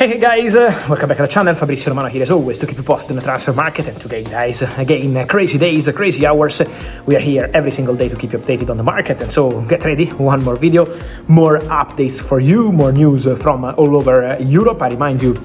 Hey guys, welcome back to the channel. Fabrizio Romano here as always to keep you posted on the transfer market. And today guys, again, crazy days, crazy hours. We are here every single day to keep you updated on the market, and so get ready, one more video, more updates for you, more news from all over Europe. I remind you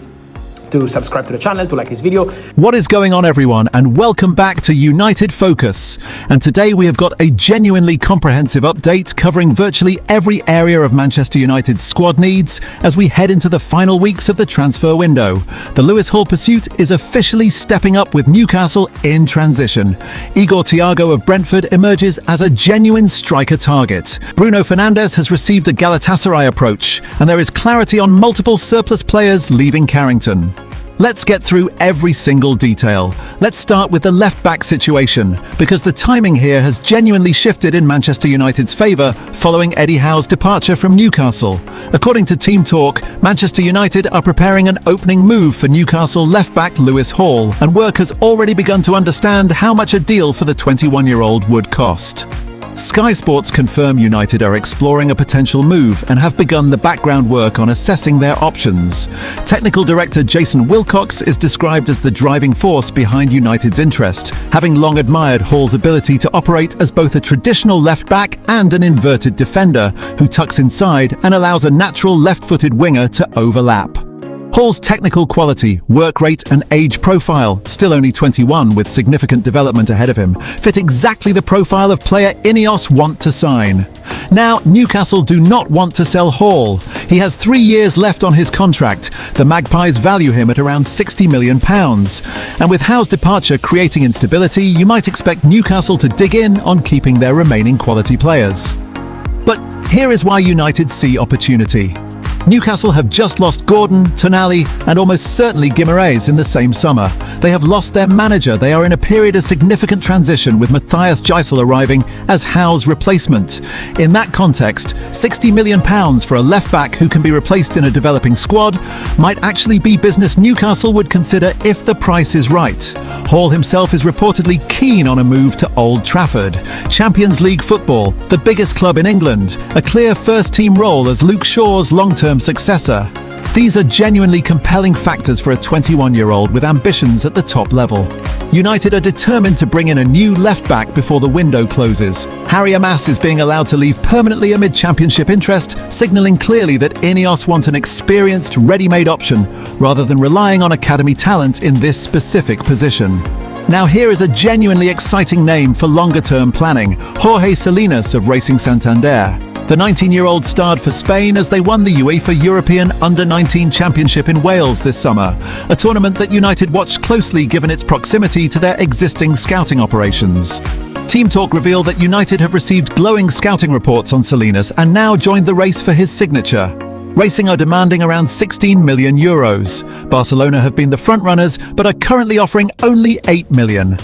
to subscribe to the channel, to like this video. What is going on, everyone, and welcome back to United Focus. And today we have got a genuinely comprehensive update covering virtually every area of Manchester United's squad needs as we head into the final weeks of the transfer window. The Lewis Hall pursuit is officially stepping up with Newcastle in transition. Igor Thiago of Brentford emerges as a genuine striker target. Bruno Fernandes has received a Galatasaray approach, and there is clarity on multiple surplus players leaving Carrington. Let's get through every single detail. Let's start with the left-back situation, because the timing here has genuinely shifted in Manchester United's favour following Eddie Howe's departure from Newcastle. According to Team Talk, Manchester United are preparing an opening move for Newcastle left-back Lewis Hall, and work has already begun to understand how much a deal for the 21-year-old would cost. Sky Sports confirm United are exploring a potential move and have begun the background work on assessing their options. Technical director Jason Wilcox is described as the driving force behind United's interest, having long admired Hall's ability to operate as both a traditional left-back and an inverted defender who tucks inside and allows a natural left-footed winger to overlap. Hall's technical quality, work rate and age profile, still only 21 with significant development ahead of him, fit exactly the profile of player Ineos want to sign. Now, Newcastle do not want to sell Hall. He has 3 years left on his contract. The Magpies value him at around £60 million. And with Howe's departure creating instability, you might expect Newcastle to dig in on keeping their remaining quality players. But here is why United see opportunity. Newcastle have just lost Gordon, Tonali and almost certainly Guimaraes in the same summer. They have lost their manager. They are in a period of significant transition with Matthias Gisel arriving as Howe's replacement. In that context, £60 million for a left-back who can be replaced in a developing squad might actually be business Newcastle would consider if the price is right. Hall himself is reportedly keen on a move to Old Trafford. Champions League football, the biggest club in England, a clear first-team role as Luke Shaw's long-term successor. These are genuinely compelling factors for a 21-year-old with ambitions at the top level. United are determined to bring in a new left-back before the window closes. Harry Amas is being allowed to leave permanently amid championship interest, signalling clearly that Ineos want an experienced, ready-made option rather than relying on academy talent in this specific position. Now here is a genuinely exciting name for longer-term planning, Jorge Salinas of Racing Santander. The 19-year-old starred for Spain as they won the UEFA European Under-19 Championship in Wales this summer, a tournament that United watched closely given its proximity to their existing scouting operations. Team Talk revealed that United have received glowing scouting reports on Salinas and now joined the race for his signature. Racing are demanding around €16 million. Barcelona have been the front-runners but are currently offering only €8 million.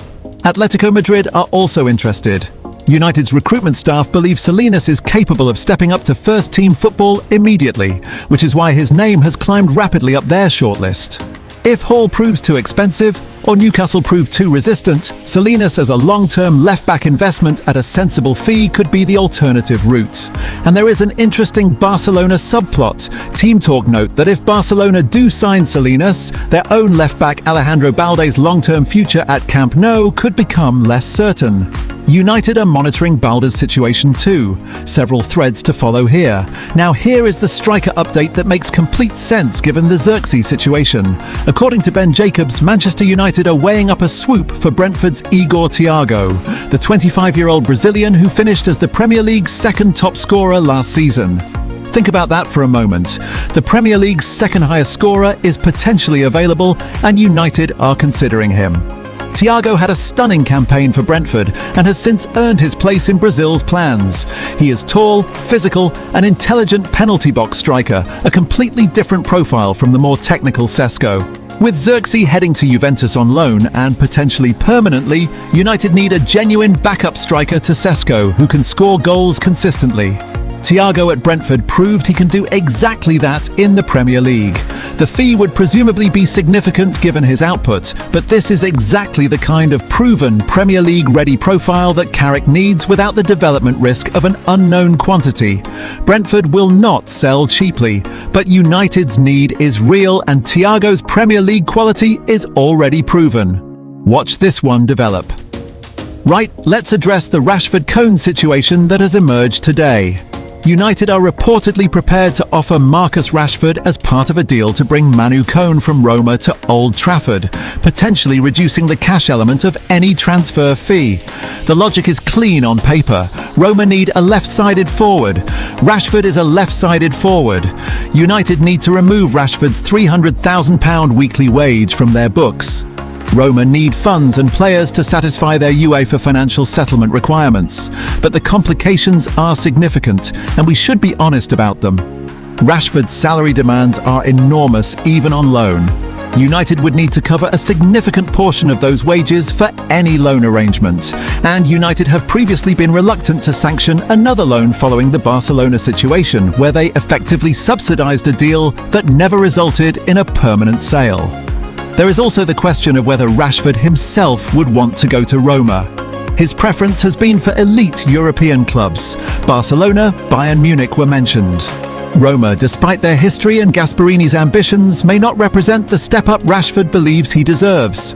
Atletico Madrid are also interested. United's recruitment staff believe Salinas is capable of stepping up to first-team football immediately, which is why his name has climbed rapidly up their shortlist. If Hall proves too expensive, or Newcastle prove too resistant, Salinas as a long-term left-back investment at a sensible fee could be the alternative route. And there is an interesting Barcelona subplot. Team Talk note that if Barcelona do sign Salinas, their own left-back Alejandro Balde's long-term future at Camp Nou could become less certain. United are monitoring Balde's situation too. Several threads to follow here. Now here is the striker update that makes complete sense given the Xerxes situation. According to Ben Jacobs, Manchester United are weighing up a swoop for Brentford's Igor Thiago, the 25-year-old Brazilian who finished as the Premier League's second top scorer last season. Think about that for a moment. The Premier League's second highest scorer is potentially available and United are considering him. Thiago had a stunning campaign for Brentford and has since earned his place in Brazil's plans. He is tall, physical, an intelligent penalty box striker, a completely different profile from the more technical Sesko. With Xerxes heading to Juventus on loan and potentially permanently, United need a genuine backup striker to Sesko who can score goals consistently. Thiago at Brentford proved he can do exactly that in the Premier League. The fee would presumably be significant given his output, but this is exactly the kind of proven Premier League-ready profile that Carrick needs without the development risk of an unknown quantity. Brentford will not sell cheaply, but United's need is real and Thiago's Premier League quality is already proven. Watch this one develop. Right, let's address the Rashford Kone situation that has emerged today. United are reportedly prepared to offer Marcus Rashford as part of a deal to bring Manu Kone from Roma to Old Trafford, potentially reducing the cash element of any transfer fee. The logic is clean on paper. Roma need a left-sided forward. Rashford is a left-sided forward. United need to remove Rashford's £300,000 weekly wage from their books. Roma need funds and players to satisfy their UEFA financial settlement requirements, but the complications are significant, and we should be honest about them. Rashford's salary demands are enormous even on loan. United would need to cover a significant portion of those wages for any loan arrangement, and United have previously been reluctant to sanction another loan following the Barcelona situation, where they effectively subsidised a deal that never resulted in a permanent sale. There is also the question of whether Rashford himself would want to go to Roma. His preference has been for elite European clubs. Barcelona, Bayern Munich were mentioned. Roma, despite their history and Gasperini's ambitions, may not represent the step-up Rashford believes he deserves.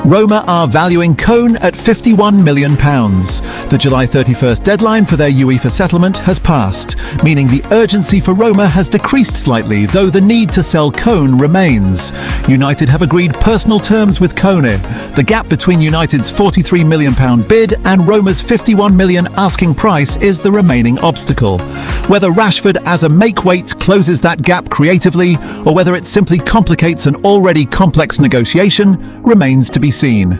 Roma are valuing Kone at £51 million. The July 31st deadline for their UEFA settlement has passed, meaning the urgency for Roma has decreased slightly, though the need to sell Kone remains. United have agreed personal terms with Kone. The gap between United's £43 million bid and Roma's £51 million asking price is the remaining obstacle. Whether Rashford as a make-weight closes that gap creatively, or whether it simply complicates an already complex negotiation, remains to be seen.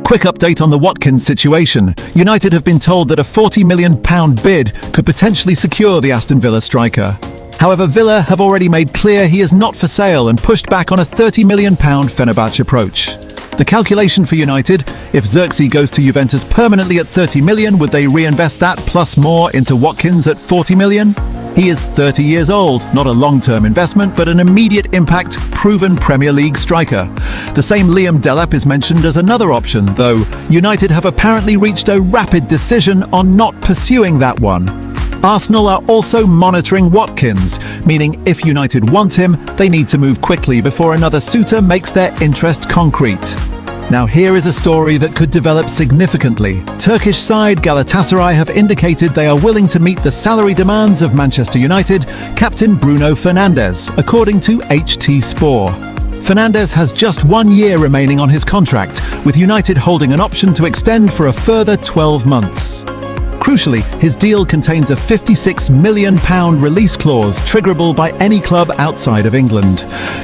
Quick update on the Watkins situation. United have been told that a £40 million bid could potentially secure the Aston Villa striker. However, Villa have already made clear he is not for sale and pushed back on a £30 million Fenerbahce approach. The calculation for United: if Xerxes goes to Juventus permanently at £30 million, would they reinvest that plus more into Watkins at £40 million? He is 30 years old, not a long-term investment, but an immediate impact, proven Premier League striker. The same Liam Delap is mentioned as another option, though United have apparently reached a rapid decision on not pursuing that one. Arsenal are also monitoring Watkins, meaning if United want him, they need to move quickly before another suitor makes their interest concrete. Now here is a story that could develop significantly. Turkish side Galatasaray have indicated they are willing to meet the salary demands of Manchester United captain Bruno Fernandes, according to HT Spor. Fernandes has just 1 year remaining on his contract, with United holding an option to extend for a further 12 months. Crucially, his deal contains a £56 million release clause, triggerable by any club outside of England.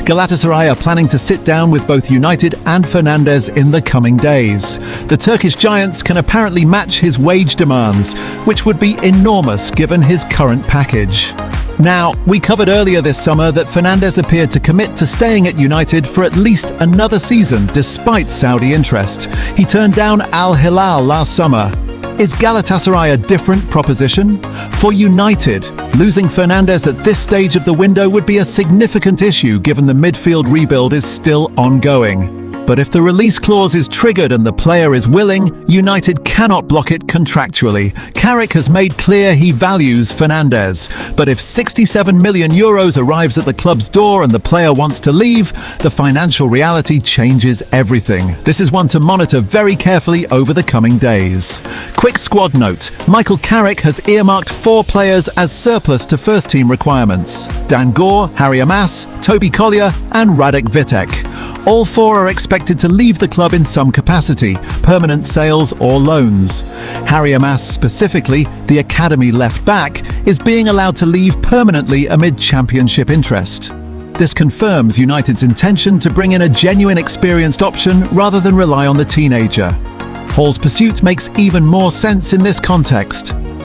Galatasaray are planning to sit down with both United and Fernandes in the coming days. The Turkish giants can apparently match his wage demands, which would be enormous given his current package. Now, we covered earlier this summer that Fernandes appeared to commit to staying at United for at least another season, despite Saudi interest. He turned down Al Hilal last summer. Is Galatasaray a different proposition? For United, losing Fernandes at this stage of the window would be a significant issue given the midfield rebuild is still ongoing. But if the release clause is triggered and the player is willing, United cannot block it contractually. Carrick has made clear he values Fernandes. But if €67 million arrives at the club's door and the player wants to leave, the financial reality changes everything. This is one to monitor very carefully over the coming days. Quick squad note: Michael Carrick has earmarked 4 players as surplus to first-team requirements: Dan Gore, Harry Amas, Toby Collier and Radek Vitek. All 4 are expected to leave the club in some capacity, permanent sales or loans. Harry Amas specifically, the academy left back, is being allowed to leave permanently amid championship interest. This confirms United's intention to bring in a genuine experienced option rather than rely on the teenager. Hall's pursuit makes even more sense in this context.